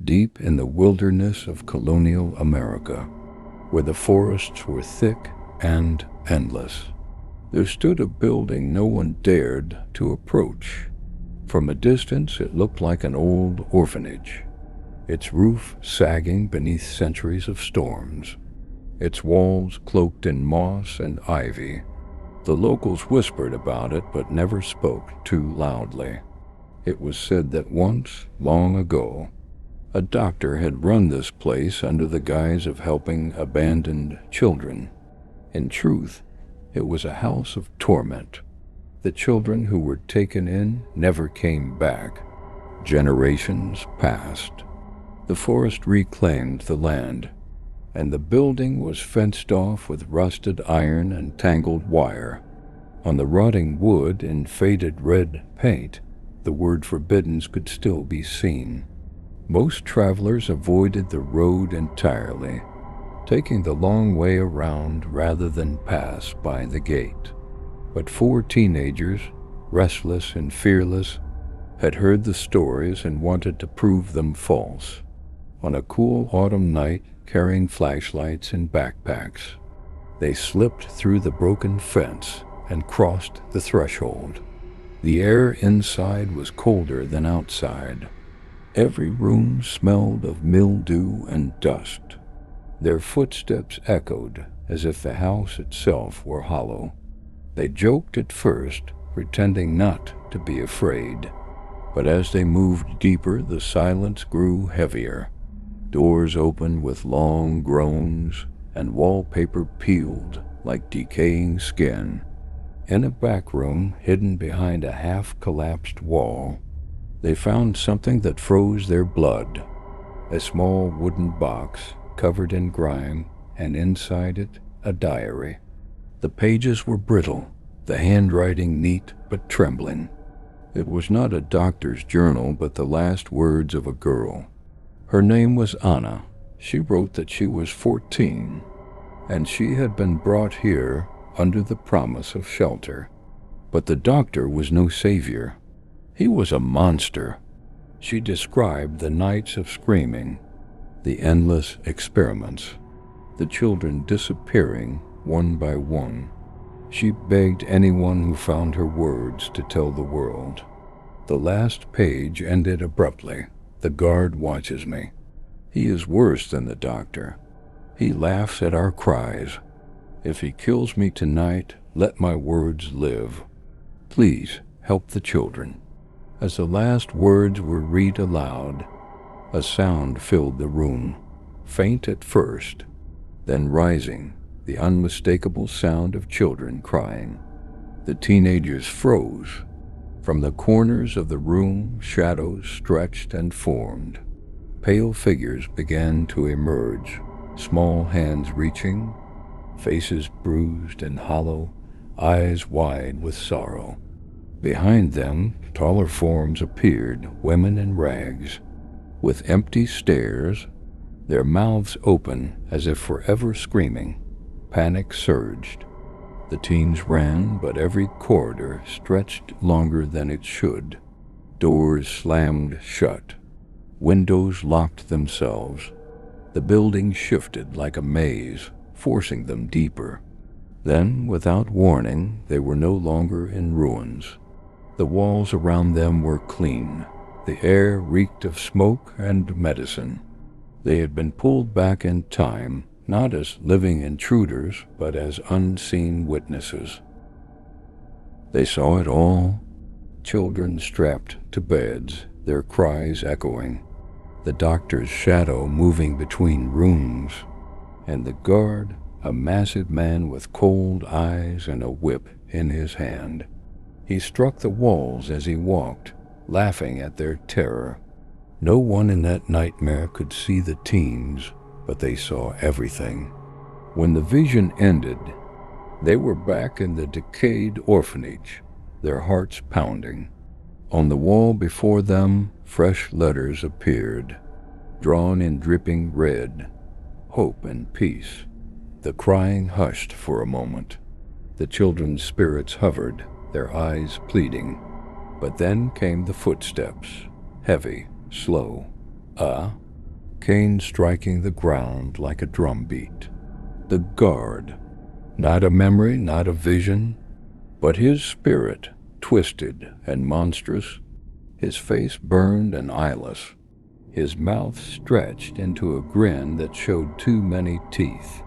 deep in the wilderness of colonial America, where the forests were thick and endless, there stood a building no one dared to approach. From a distance, it looked like an old orphanage, its roof sagging beneath centuries of storms, its walls cloaked in moss and ivy. The locals whispered about it but never spoke too loudly. It was said that once, long ago, a doctor had run this place under the guise of helping abandoned children. In truth, it was a house of torment. The children who were taken in never came back. Generations passed. The forest reclaimed the land, and the building was fenced off with rusted iron and tangled wire. On the rotting wood in faded red paint, the word forbidden could still be seen. Most travelers avoided the road entirely, taking the long way around rather than pass by the gate. But 4 teenagers, restless and fearless, had heard the stories and wanted to prove them false. On a cool autumn night, carrying flashlights and backpacks, they slipped through the broken fence and crossed the threshold. The air inside was colder than outside. Every room smelled of mildew and dust. Their footsteps echoed as if the house itself were hollow. They joked at first, pretending not to be afraid. But as they moved deeper, the silence grew heavier. Doors opened with long groans, and wallpaper peeled like decaying skin. In a back room, hidden behind a half-collapsed wall, they found something that froze their blood. A small wooden box covered in grime, and inside it, a diary. The pages were brittle, the handwriting neat but trembling. It was not a doctor's journal, but the last words of a girl. Her name was Anna. She wrote that she was 14, and she had been brought here under the promise of shelter. But the doctor was no savior. He was a monster. She described the nights of screaming, the endless experiments, the children disappearing one by one. She begged anyone who found her words to tell the world. The last page ended abruptly. The guard watches me. He is worse than the doctor. He laughs at our cries. If he kills me tonight, let my words live. Please help the children. As the last words were read aloud, a sound filled the room, faint at first, then rising, the unmistakable sound of children crying. The teenagers froze. From the corners of the room, shadows stretched and formed. Pale figures began to emerge, small hands reaching, faces bruised and hollow, eyes wide with sorrow. Behind them, taller forms appeared, women in rags, with empty stares, their mouths open as if forever screaming. Panic surged. The teens ran, but every corridor stretched longer than it should. Doors slammed shut. Windows locked themselves. The building shifted like a maze, forcing them deeper. Then, without warning, they were no longer in ruins. The walls around them were clean. The air reeked of smoke and medicine. They had been pulled back in time, not as living intruders, but as unseen witnesses. They saw it all. Children strapped to beds, their cries echoing. The doctor's shadow moving between rooms. And the guard, a massive man with cold eyes and a whip in his hand. He struck the walls as he walked, laughing at their terror. No one in that nightmare could see the teens, but they saw everything. When the vision ended, they were back in the decayed orphanage, their hearts pounding. On the wall before them, fresh letters appeared, drawn in dripping red, hope and peace. The crying hushed for a moment. The children's spirits hovered, their eyes pleading. But then came the footsteps, heavy, slow. cane striking the ground like a drumbeat. The guard, not a memory, not a vision, but his spirit, twisted and monstrous, his face burned and eyeless, his mouth stretched into a grin that showed too many teeth.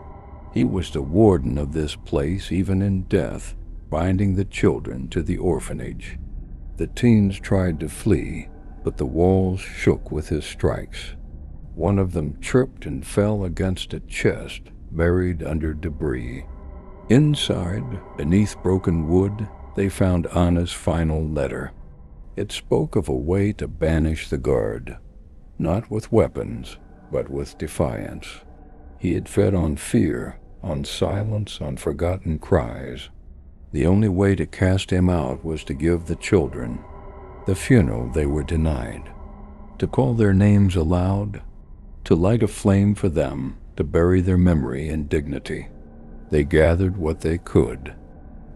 He was the warden of this place even in death, binding the children to the orphanage. The teens tried to flee, but the walls shook with his strikes. One of them tripped and fell against a chest buried under debris. Inside, beneath broken wood, they found Anna's final letter. It spoke of a way to banish the guard, not with weapons, but with defiance. He had fed on fear, on silence, on forgotten cries. The only way to cast him out was to give the children the funeral they were denied, to call their names aloud, to light a flame for them, to bury their memory in dignity. They gathered what they could,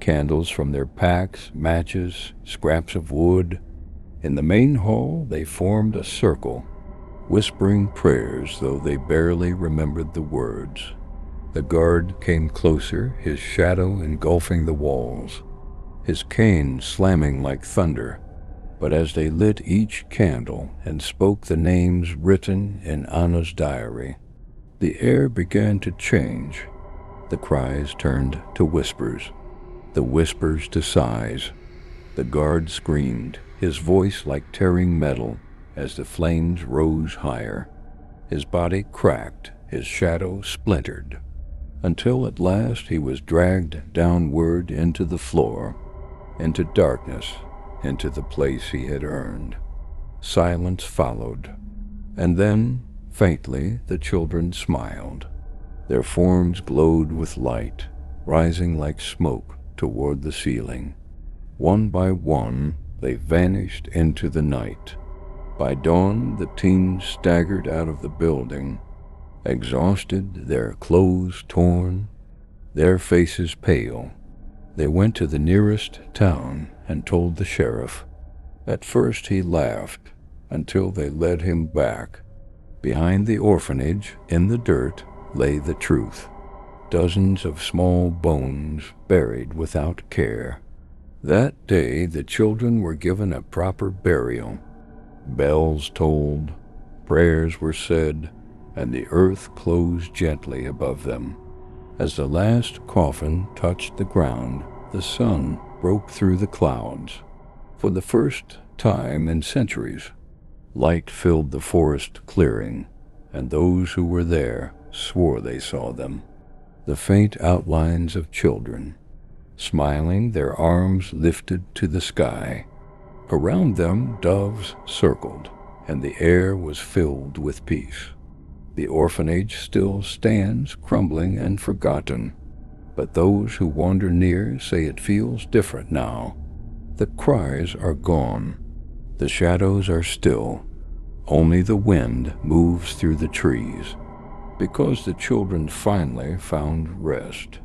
candles from their packs, matches, scraps of wood. In the main hall, they formed a circle, whispering prayers, though they barely remembered the words. The guard came closer, his shadow engulfing the walls, his cane slamming like thunder. But as they lit each candle and spoke the names written in Anna's diary, the air began to change. The cries turned to whispers, the whispers to sighs. The guard screamed, his voice like tearing metal, as the flames rose higher. His body cracked, his shadow splintered, until at last he was dragged downward into the floor, into darkness, into the place he had earned. Silence followed, and then, faintly, the children smiled. Their forms glowed with light, rising like smoke toward the ceiling. One by one, they vanished into the night. By dawn, the teens staggered out of the building, exhausted, their clothes torn, their faces pale. They went to the nearest town and told the sheriff. At first he laughed, until they led him back. Behind the orphanage, in the dirt, lay the truth. Dozens of small bones buried without care. That day the children were given a proper burial. Bells tolled, prayers were said, and the earth closed gently above them. As the last coffin touched the ground, the sun broke through the clouds. For the first time in centuries, light filled the forest clearing, and those who were there swore they saw them. The faint outlines of children, smiling, their arms lifted to the sky. Around them doves circled, and the air was filled with peace. The orphanage still stands crumbling and forgotten, but those who wander near say it feels different now. The cries are gone, the shadows are still, only the wind moves through the trees, because the children finally found rest.